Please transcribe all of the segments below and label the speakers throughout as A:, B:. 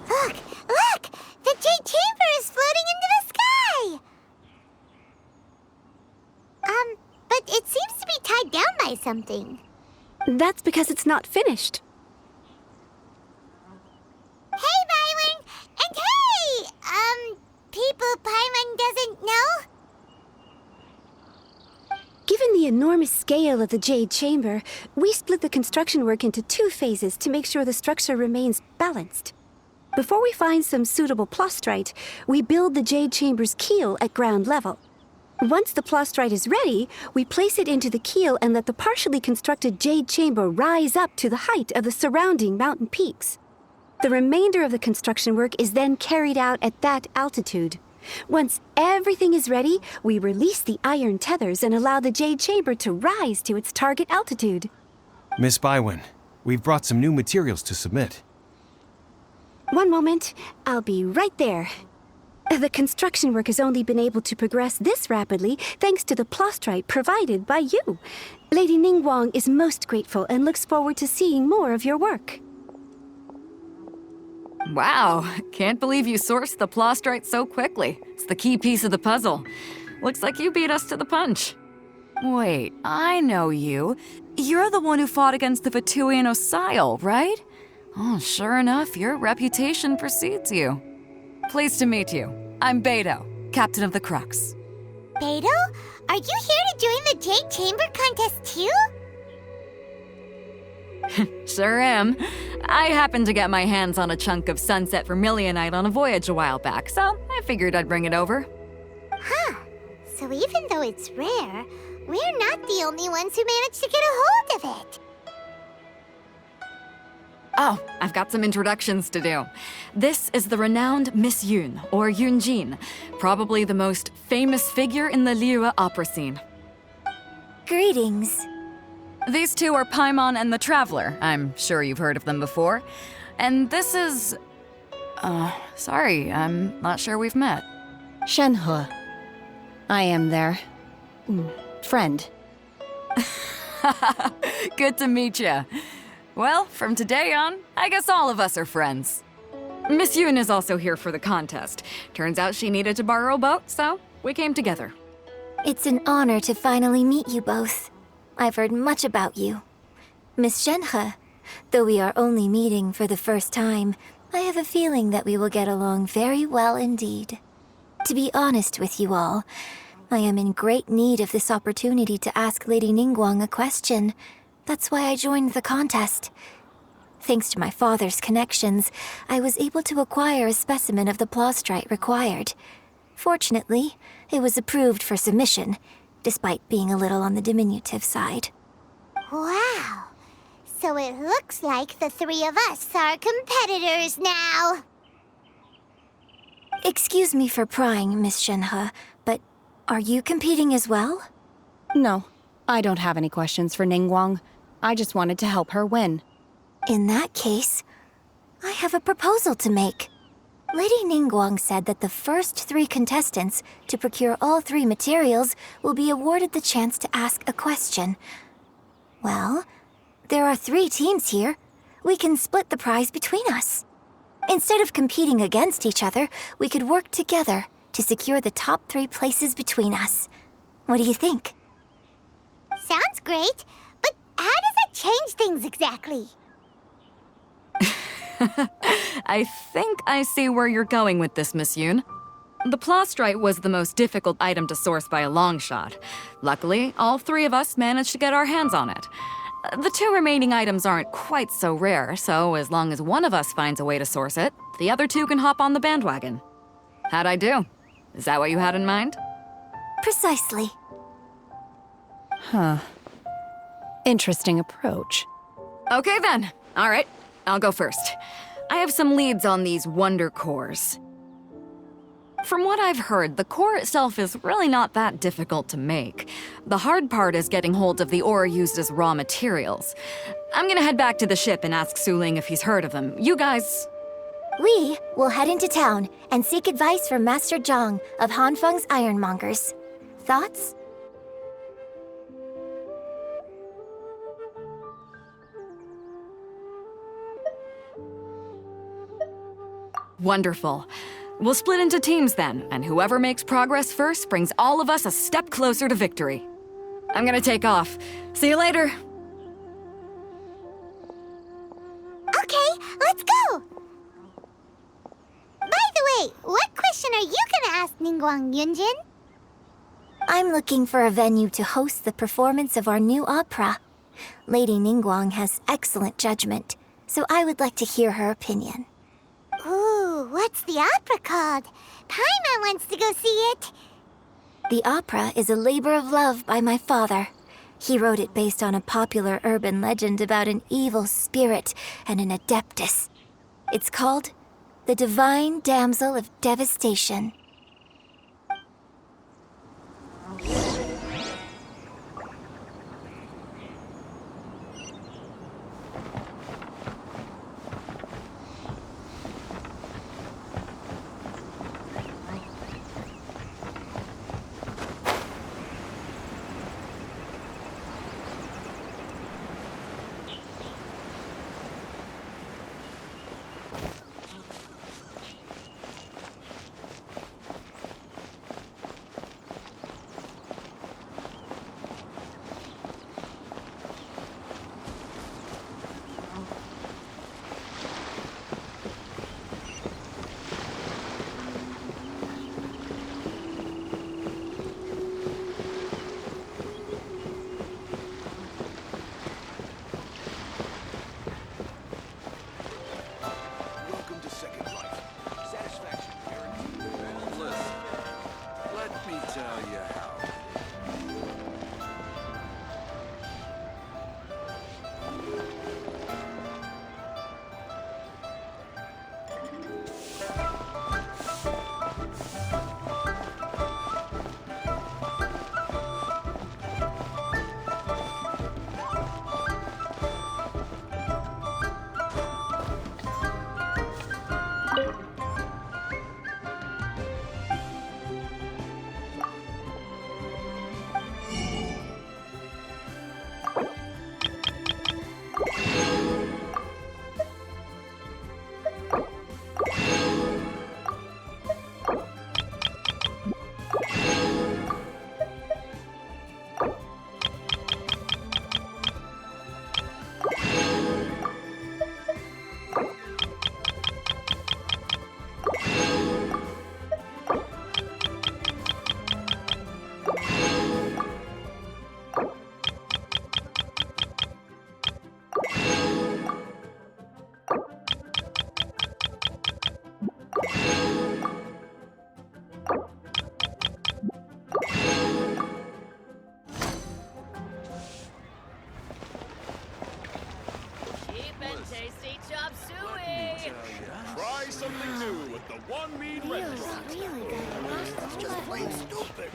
A: Look! Look! The Jade Chamber is floating into the sky! But it seems to be tied down by something.
B: That's because it's not finished.
A: Hey, Byron! And hey! People Paimon doesn't know?
B: Given the enormous scale of the Jade Chamber, we split the construction work into 2 phases to make sure the structure remains balanced. Before we find some suitable plastrite, we build the Jade Chamber's keel at ground level. Once the plastrite is ready, we place it into the keel and let the partially constructed Jade Chamber rise up to the height of the surrounding mountain peaks. The remainder of the construction work is then carried out at that altitude. Once everything is ready, we release the iron tethers and allow the Jade Chamber to rise to its target altitude.
C: Miss Bywin, we've brought some new materials to submit.
B: One moment, I'll be right there. The construction work has only been able to progress this rapidly thanks to the plastrite provided by you. Lady Ningguang is most grateful and looks forward to seeing more of your work.
D: Wow, can't believe you sourced the plastrite so quickly. It's the key piece of the puzzle. Looks like you beat us to the punch. Wait, I know you. You're the one who fought against the Vatuian Osile, right? Oh, sure enough, your reputation precedes you. Pleased to meet you. I'm Beidou, captain of the Crux.
A: Beidou? Are you here to join the Jade Chamber contest too?
D: Sure am. I happened to get my hands on a chunk of sunset vermilionite on a voyage a while back, so I figured I'd bring it over.
A: Huh. So even though it's rare, we're not the only ones who managed to get a hold of it.
D: Oh, I've got some introductions to do. This is the renowned Miss Yun, or Yunjin, probably the most famous figure in the Liyue opera scene.
A: Greetings.
D: These two are Paimon and the Traveler. I'm sure you've heard of them before. And this is... sorry, I'm not sure we've met.
E: Shenhe. I am their... friend.
D: Good to meet you. Well, from today on, I guess all of us are friends. Miss Yun is also here for the contest. Turns out she needed to borrow a boat, so we came together.
A: It's an honor to finally meet you both. I've heard much about you. Miss Shenhe, though we are only meeting for the first time, I have a feeling that we will get along very well indeed. To be honest with you all, I am in great need of this opportunity to ask Lady Ningguang a question. That's why I joined the contest. Thanks to my father's connections, I was able to acquire a specimen of the plastrite required. Fortunately, it was approved for submission, despite being a little on the diminutive side. Wow! So it looks like the 3 of us are competitors now! Excuse me for prying, Miss Shenhe, but are you competing as well?
E: No, I don't have any questions for Ningguang. I just wanted to help her win.
A: In that case, I have a proposal to make. Lady Ningguang said that the first 3 contestants to procure all 3 materials will be awarded the chance to ask a question. Well, there are 3 teams here. We can split the prize between us. Instead of competing against each other, we could work together to secure the top 3 places between us. What do you think? Sounds great, but how does it change things exactly?
D: I think I see where you're going with this, Miss Yun. The plastrite was the most difficult item to source by a long shot. Luckily, all 3 of us managed to get our hands on it. The 2 remaining items aren't quite so rare, so as long as one of us finds a way to source it, the other 2 can hop on the bandwagon. How'd I do? Is that what you had in mind?
A: Precisely.
E: Huh. Interesting approach.
D: Okay then. All right, I'll go first. I have some leads on these wonder cores. From what I've heard, the core itself is really not that difficult to make. The hard part is getting hold of the ore used as raw materials. I'm gonna head back to the ship and ask Suling if he's heard of them. You guys...
A: We will head into town and seek advice from Master Zhang of Hanfeng's Ironmongers. Thoughts?
D: Wonderful. We'll split into teams then, and whoever makes progress first brings all of us a step closer to victory. I'm gonna take off. See you later.
F: Okay, let's go! By the way, what question are you gonna ask Ningguang, Yunjin?
A: I'm looking for a venue to host the performance of our new opera. Lady Ningguang has excellent judgment, so I would like to hear her opinion.
F: Ooh, what's the opera called? Paimon wants to go see it.
A: The opera is a labor of love by my father. He wrote it based on a popular urban legend about an evil spirit and an adeptus. It's called The Divine Damsel of Devastation.
G: Welcome to Second Life. Satisfaction guaranteed. Well, listen. Let me tell you how.
H: Tasty chop suey!
G: Try something new with the One Mead Restaurant.
F: Really good.
G: Stupid.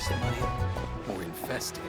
C: waste money or infested.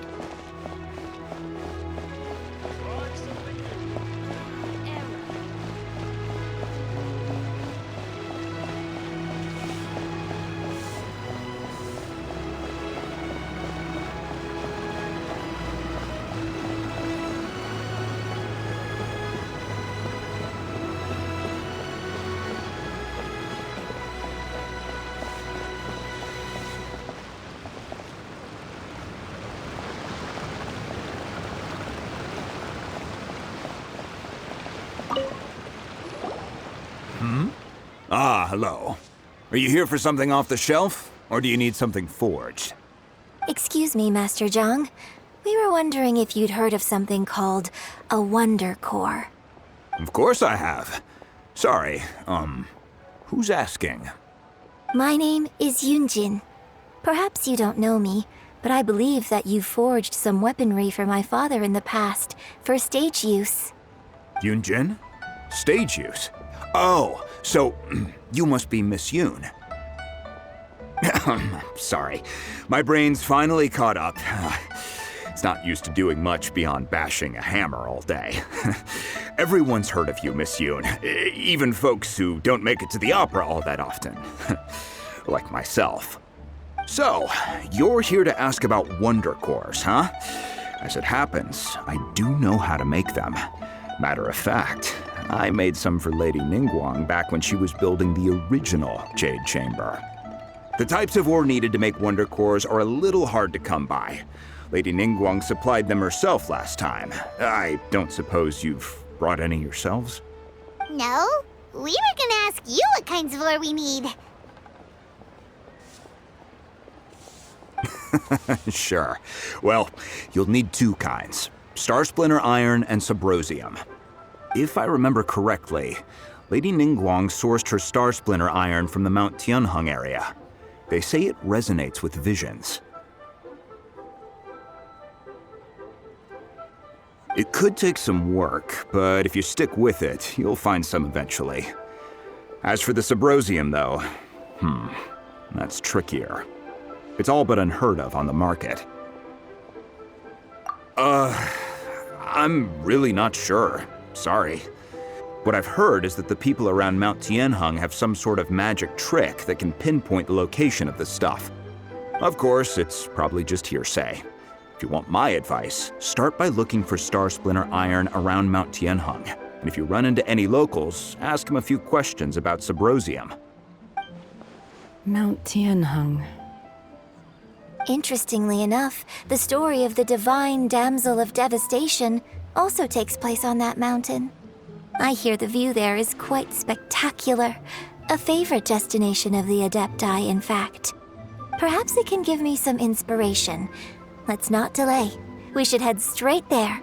G: Ah, hello. Are you here for something off the shelf, or do you need something forged?
A: Excuse me, Master Zhang. We were wondering if you'd heard of something called a Wonder Core.
G: Of course I have. Sorry, who's asking?
A: My name is Yunjin. Perhaps you don't know me, but I believe that you forged some weaponry for my father in the past for stage use.
G: Yunjin? Stage use? Oh, so you must be Miss Yoon. Sorry, my brain's finally caught up. It's not used to doing much beyond bashing a hammer all day. Everyone's heard of you, Miss Yoon, even folks who don't make it to the opera all that often. Like myself. So, you're here to ask about Wonder Cores, huh? As it happens, I do know how to make them. Matter of fact, I made some for Lady Ningguang back when she was building the original Jade Chamber. The types of ore needed to make Wonder Cores are a little hard to come by. Lady Ningguang supplied them herself last time. I don't suppose you've brought any yourselves?
F: No, we were gonna ask you what kinds of ore we need.
G: Sure. Well, you'll need two kinds. Star Splinter Iron and Subrosium. If I remember correctly, Lady Ningguang sourced her Star Splinter Iron from the Mount Tianheng area. They say it resonates with visions. It could take some work, but if you stick with it, you'll find some eventually. As for the Subrosium, though, that's trickier. It's all but unheard of on the market. I'm really not sure. Sorry. What I've heard is that the people around Mount Tianheng have some sort of magic trick that can pinpoint the location of the stuff. Of course, it's probably just hearsay. If you want my advice, start by looking for Star Splinter Iron around Mount Tianheng. And if you run into any locals, ask them a few questions about Subrosium.
E: Mount Tianheng.
A: Interestingly enough, the story of the divine damsel of devastation also takes place on that mountain. I hear the view there is quite spectacular. A favorite destination of the Adepti, in fact. Perhaps it can give me some inspiration. Let's not delay. We should head straight there.